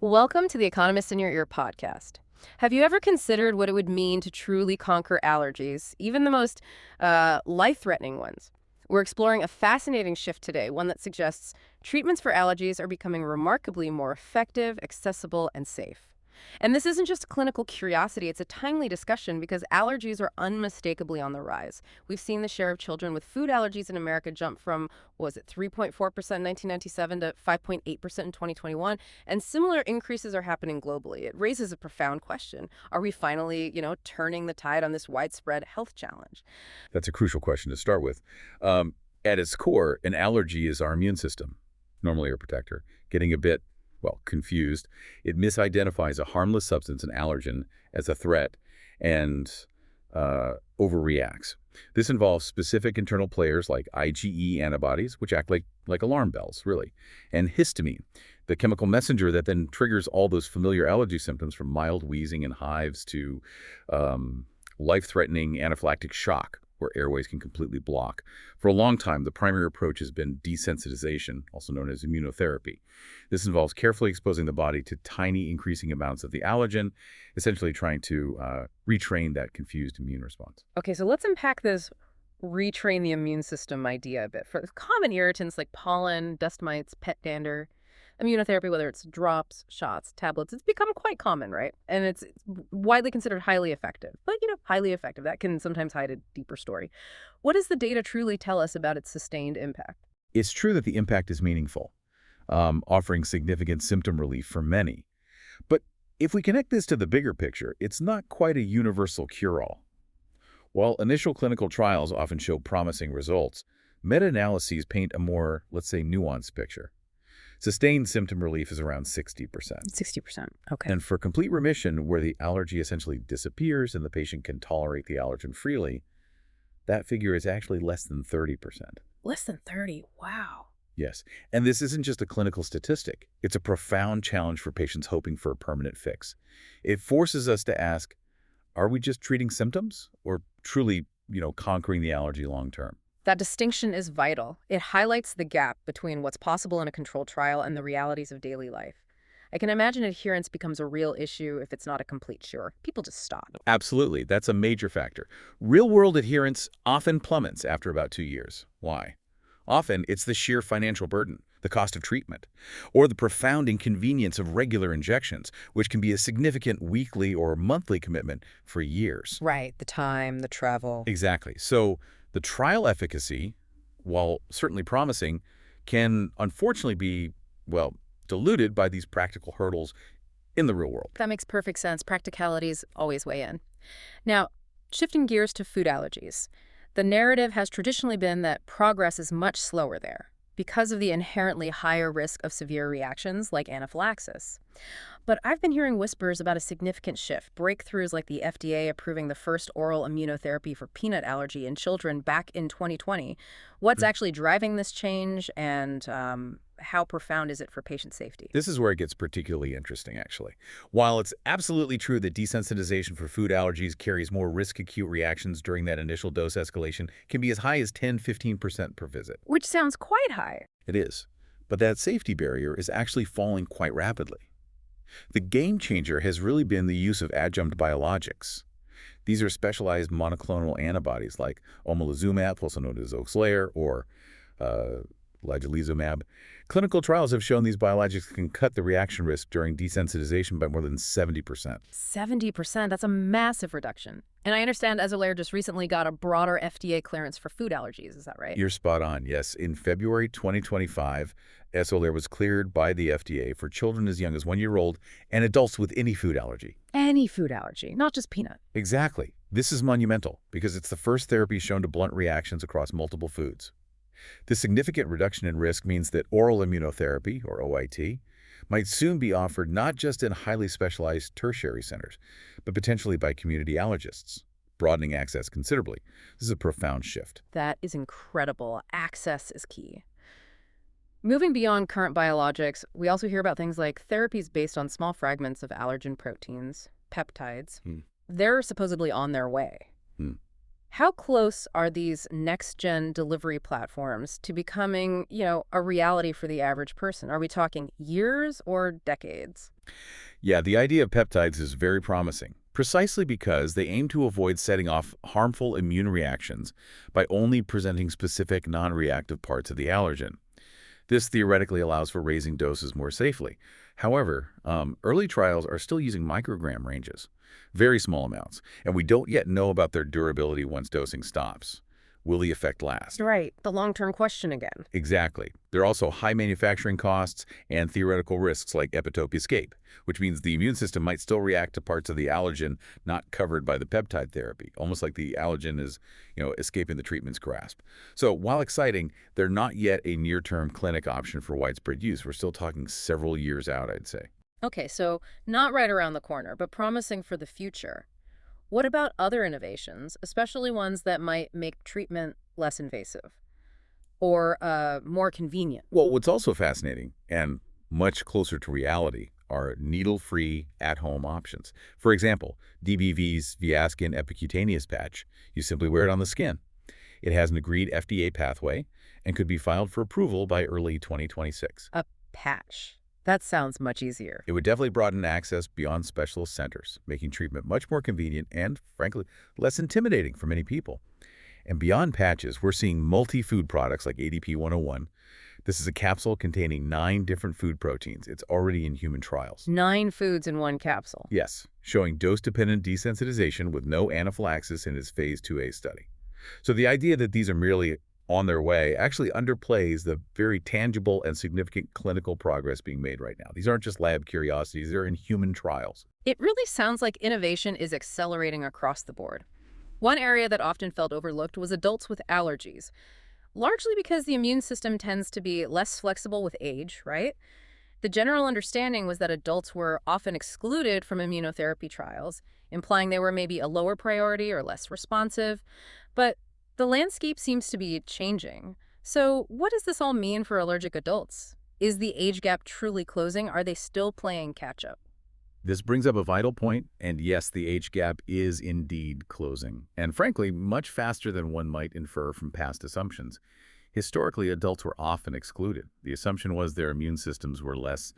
Welcome to the Economist in Your Ear podcast. Have you ever considered what it would mean to truly conquer allergies, even the most life-threatening ones? We're exploring a fascinating shift today, one that suggests treatments for allergies are becoming remarkably more effective, accessible, and safe. And this isn't just clinical curiosity, it's a timely discussion because allergies are unmistakably on the rise. We've seen the share of children with food allergies in America jump from, what was it, 3.4% in 1997 to 5.8% in 2021, and similar increases are happening globally. It raises a profound question. Are we finally, turning the tide on this widespread health challenge? That's a crucial question to start with. At its core, an allergy is our immune system, normally a protector, getting a bit, confused. It misidentifies a harmless substance, an allergen, as a threat and overreacts. This involves specific internal players like IgE antibodies, which act like alarm bells, really, and histamine, the chemical messenger that then triggers all those familiar allergy symptoms from mild wheezing and hives to life-threatening anaphylactic shock, where airways can completely block. For a long time, the primary approach has been desensitization, also known as immunotherapy. This involves carefully exposing the body to tiny increasing amounts of the allergen, essentially trying to retrain that confused immune response. Okay, so let's unpack this retrain the immune system idea a bit. For common irritants like pollen, dust mites, pet dander, immunotherapy, whether it's drops, shots, tablets, it's become quite common, right? And it's widely considered highly effective. But, highly effective, that can sometimes hide a deeper story. What does the data truly tell us about its sustained impact? It's true that the impact is meaningful, offering significant symptom relief for many. But if we connect this to the bigger picture, it's not quite a universal cure-all. While initial clinical trials often show promising results, meta-analyses paint a more, let's say, nuanced picture. Sustained symptom relief is around 60%. 60%. Okay. And for complete remission, where the allergy essentially disappears and the patient can tolerate the allergen freely, that figure is actually less than 30%. Less than 30. Wow. Yes. And this isn't just a clinical statistic. It's a profound challenge for patients hoping for a permanent fix. It forces us to ask, are we just treating symptoms or truly, conquering the allergy long term? That distinction is vital. It highlights the gap between what's possible in a controlled trial and the realities of daily life. I can imagine adherence becomes a real issue if it's not a complete cure. People just stop. Absolutely. That's a major factor. Real-world adherence often plummets after about 2 years. Why? Often, it's the sheer financial burden, the cost of treatment, or the profound inconvenience of regular injections, which can be a significant weekly or monthly commitment for years. Right. The time, the travel. Exactly. So the trial efficacy, while certainly promising, can unfortunately be, diluted by these practical hurdles in the real world. That makes perfect sense. Practicalities always weigh in. Now, shifting gears to food allergies. The narrative has traditionally been that progress is much slower there because of the inherently higher risk of severe reactions like anaphylaxis. But I've been hearing whispers about a significant shift, breakthroughs like the FDA approving the first oral immunotherapy for peanut allergy in children back in 2020. What's actually driving this change, and how profound is it for patient safety? This is where it gets particularly interesting, actually. While it's absolutely true that desensitization for food allergies carries more risk-acute reactions during that initial dose escalation, can be as high as 10–15% per visit. Which sounds quite high. It is. But that safety barrier is actually falling quite rapidly. The game changer has really been the use of adjunct biologics. These are specialized monoclonal antibodies like omalizumab, also known as Oxlair, or ligelizumab. Clinical trials have shown these biologics can cut the reaction risk during desensitization by more than 70%. 70%, that's a massive reduction. And I understand Xolair just recently got a broader FDA clearance for food allergies, is that right? You're spot on, yes. In February 2025, Xolair was cleared by the FDA for children as young as 1 year old and adults with any food allergy. Any food allergy, not just peanut. Exactly. This is monumental because it's the first therapy shown to blunt reactions across multiple foods. This significant reduction in risk means that oral immunotherapy, or OIT, might soon be offered not just in highly specialized tertiary centers, but potentially by community allergists, broadening access considerably. This is a profound shift. That is incredible. Access is key. Moving beyond current biologics, we also hear about things like therapies based on small fragments of allergen proteins, peptides. They're supposedly on their way. How close are these next-gen delivery platforms to becoming, a reality for the average person? Are we talking years or decades? Yeah, the idea of peptides is very promising, precisely because they aim to avoid setting off harmful immune reactions by only presenting specific non-reactive parts of the allergen. This theoretically allows for raising doses more safely. However, early trials are still using microgram ranges, very small amounts, and we don't yet know about their durability once dosing stops. Will the effect last? Right, the long-term question again. Exactly. There are also high manufacturing costs and theoretical risks like epitope escape, which means the immune system might still react to parts of the allergen not covered by the peptide therapy, almost like the allergen is, escaping the treatment's grasp. So while exciting, they're not yet a near-term clinic option for widespread use. We're still talking several years out, I'd say. Okay, so not right around the corner, but promising for the future. What about other innovations, especially ones that might make treatment less invasive or more convenient? Well, what's also fascinating and much closer to reality are needle-free at-home options. For example, DBV's Viaskin Epicutaneous Patch. You simply wear it on the skin. It has an agreed FDA pathway and could be filed for approval by early 2026. A patch. That sounds much easier. It would definitely broaden access beyond specialist centers, making treatment much more convenient and, frankly, less intimidating for many people. And beyond patches, we're seeing multi-food products like ADP 101. This is a capsule containing 9 different food proteins. It's already in human trials. 9 foods in one capsule. Yes, showing dose-dependent desensitization with no anaphylaxis in its Phase 2A study. So the idea that these are merely on their way actually underplays the very tangible and significant clinical progress being made right now. These aren't just lab curiosities, they're in human trials. It really sounds like innovation is accelerating across the board. One area that often felt overlooked was adults with allergies, largely because the immune system tends to be less flexible with age, right? The general understanding was that adults were often excluded from immunotherapy trials, implying they were maybe a lower priority or less responsive. But the landscape seems to be changing. So what does this all mean for allergic adults? Is the age gap truly closing? Are they still playing catch-up? This brings up a vital point, and yes, the age gap is indeed closing, and frankly, much faster than one might infer from past assumptions. Historically, adults were often excluded. The assumption was their immune systems were less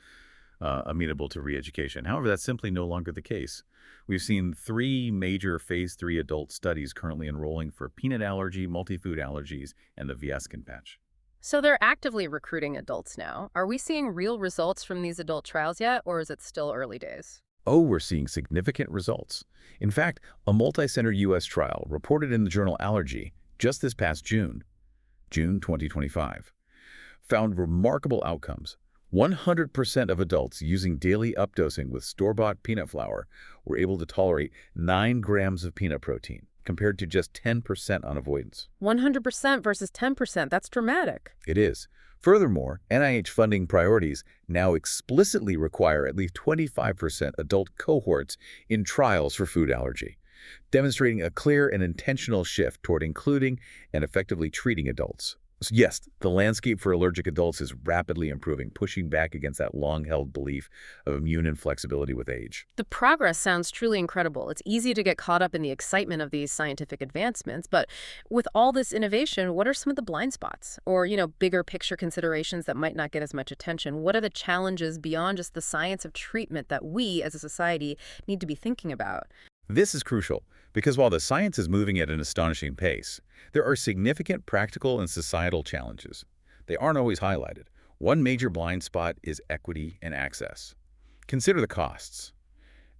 amenable to re-education. However, that's simply no longer the case. We've seen 3 major Phase 3 adult studies currently enrolling for peanut allergy, multi-food allergies, and the Viaskin patch. So they're actively recruiting adults now. Are we seeing real results from these adult trials yet, or is it still early days? Oh, we're seeing significant results. In fact, a multi-center U.S. trial reported in the journal Allergy just this past June 2025, found remarkable outcomes. 100% of adults using daily updosing with store-bought peanut flour were able to tolerate 9 grams of peanut protein, compared to just 10% on avoidance. 100% versus 10%, that's dramatic. It is. Furthermore, NIH funding priorities now explicitly require at least 25% adult cohorts in trials for food allergy, demonstrating a clear and intentional shift toward including and effectively treating adults. So yes, the landscape for allergic adults is rapidly improving, pushing back against that long-held belief of immune inflexibility with age. The progress sounds truly incredible. It's easy to get caught up in the excitement of these scientific advancements, but with all this innovation, what are some of the blind spots or, bigger picture considerations that might not get as much attention? What are the challenges beyond just the science of treatment that we as a society need to be thinking about? This is crucial because while the science is moving at an astonishing pace, there are significant practical and societal challenges. They aren't always highlighted. One major blind spot is equity and access. Consider the costs.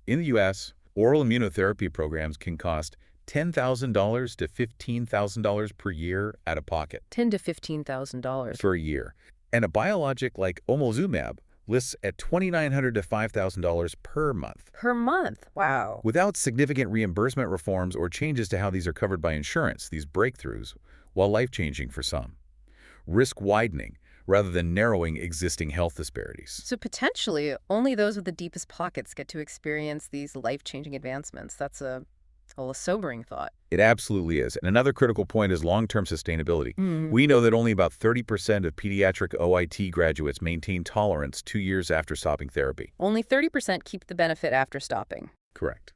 In the U.S., oral immunotherapy programs can cost $10,000 to $15,000 per year out of pocket. $10,000 to $15,000 per year. And a biologic like omalizumab lists at $2,900 to $5,000 per month. per month. Wow. Without significant reimbursement reforms or changes to how these are covered by insurance, these breakthroughs, while life-changing for some, risk widening rather than narrowing existing health disparities. So potentially, only those with the deepest pockets get to experience these life-changing advancements. That's a sobering thought. It absolutely is. And another critical point is long-term sustainability. We know that only about 30% of pediatric OIT graduates maintain tolerance 2 years after stopping therapy. Only 30% keep the benefit after stopping. Correct.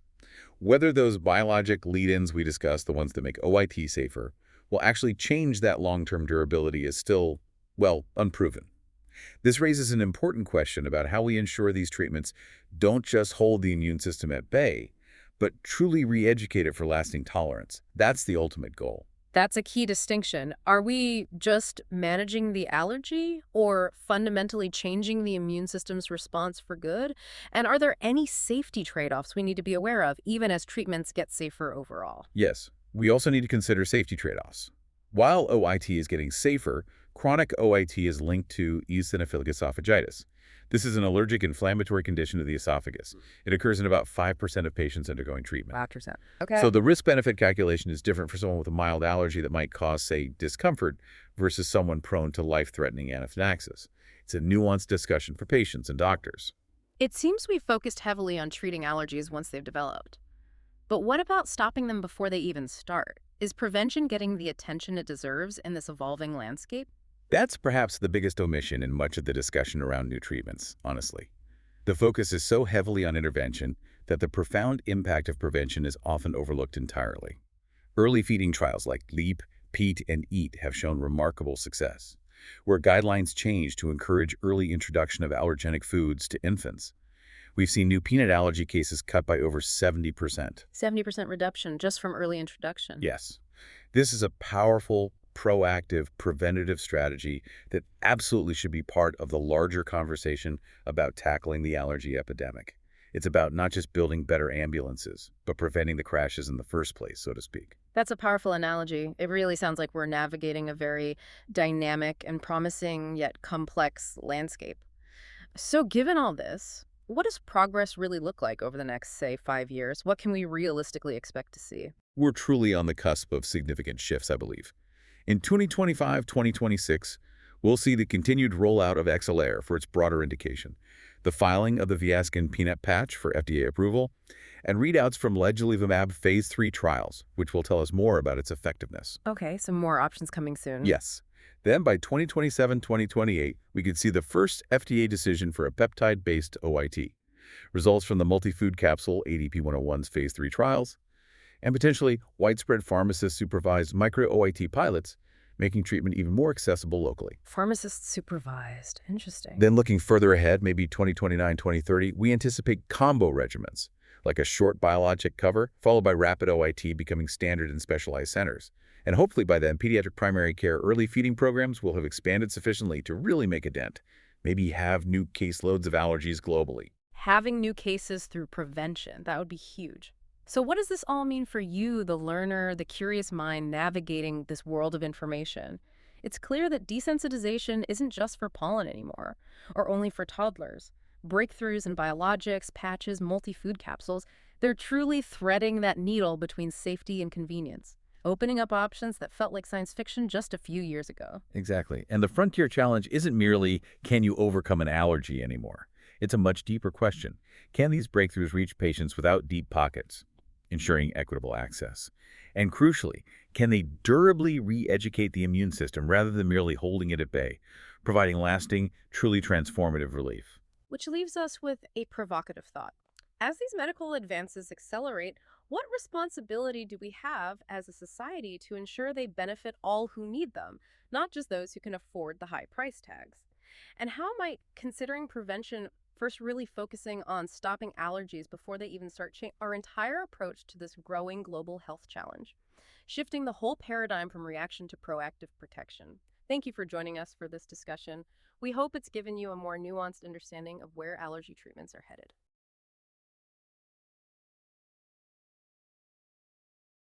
Whether those biologic lead-ins we discussed, the ones that make OIT safer, will actually change that long-term durability is still, well, unproven. This raises an important question about how we ensure these treatments don't just hold the immune system at bay, but truly re-educate it for lasting tolerance. That's the ultimate goal. That's a key distinction. Are we just managing the allergy or fundamentally changing the immune system's response for good? And are there any safety trade-offs we need to be aware of, even as treatments get safer overall? Yes, we also need to consider safety trade-offs. While OIT is getting safer, chronic OIT is linked to eosinophilic esophagitis. This is an allergic inflammatory condition of the esophagus. It occurs in about 5% of patients undergoing treatment. 5%. Okay. So the risk-benefit calculation is different for someone with a mild allergy that might cause, say, discomfort versus someone prone to life-threatening anaphylaxis. It's a nuanced discussion for patients and doctors. It seems we focused heavily on treating allergies once they've developed. But what about stopping them before they even start? Is prevention getting the attention it deserves in this evolving landscape? That's perhaps the biggest omission in much of the discussion around new treatments, honestly. The focus is so heavily on intervention that the profound impact of prevention is often overlooked entirely. Early feeding trials like LEAP, PEAT, and EAT have shown remarkable success, where guidelines change to encourage early introduction of allergenic foods to infants. We've seen new peanut allergy cases cut by over 70%. 70% reduction just from early introduction. Yes. This is a powerful, proactive, preventative strategy that absolutely should be part of the larger conversation about tackling the allergy epidemic. It's about not just building better ambulances, but preventing the crashes in the first place, so to speak. That's a powerful analogy. It really sounds like we're navigating a very dynamic and promising yet complex landscape. So given all this, what does progress really look like over the next, say, 5 years? What can we realistically expect to see? We're truly on the cusp of significant shifts, I believe. In 2025-2026, we'll see the continued rollout of XLAIR for its broader indication, the filing of the Viaskin peanut patch for FDA approval, and readouts from ledulizumab phase 3 trials, which will tell us more about its effectiveness. Okay, some more options coming soon. Yes. Then by 2027-2028, we could see the first FDA decision for a peptide-based OIT, results from the multi-food capsule ADP-101's phase 3 trials, and potentially widespread pharmacist-supervised micro-OIT pilots, making treatment even more accessible locally. Pharmacist-supervised. Interesting. Then looking further ahead, maybe 2029-2030, we anticipate combo regimens, like a short biologic cover, followed by rapid OIT becoming standard in specialized centers. And hopefully by then, pediatric primary care early feeding programs will have expanded sufficiently to really make a dent, maybe have new caseloads of allergies globally. Having new cases through prevention, that would be huge. So what does this all mean for you, the learner, the curious mind navigating this world of information? It's clear that desensitization isn't just for pollen anymore, or only for toddlers. Breakthroughs in biologics, patches, multi-food capsules, they're truly threading that needle between safety and convenience, opening up options that felt like science fiction just a few years ago. Exactly. And the frontier challenge isn't merely, can you overcome an allergy anymore? It's a much deeper question. Can these breakthroughs reach patients without deep pockets, ensuring equitable access? And crucially, can they durably re-educate the immune system rather than merely holding it at bay, providing lasting, truly transformative relief? Which leaves us with a provocative thought. As these medical advances accelerate, what responsibility do we have as a society to ensure they benefit all who need them, not just those who can afford the high price tags? And how might considering prevention first really focusing on stopping allergies before they even start our entire approach to this growing global health challenge, shifting the whole paradigm from reaction to proactive protection? Thank you for joining us for this discussion. We hope it's given you a more nuanced understanding of where allergy treatments are headed.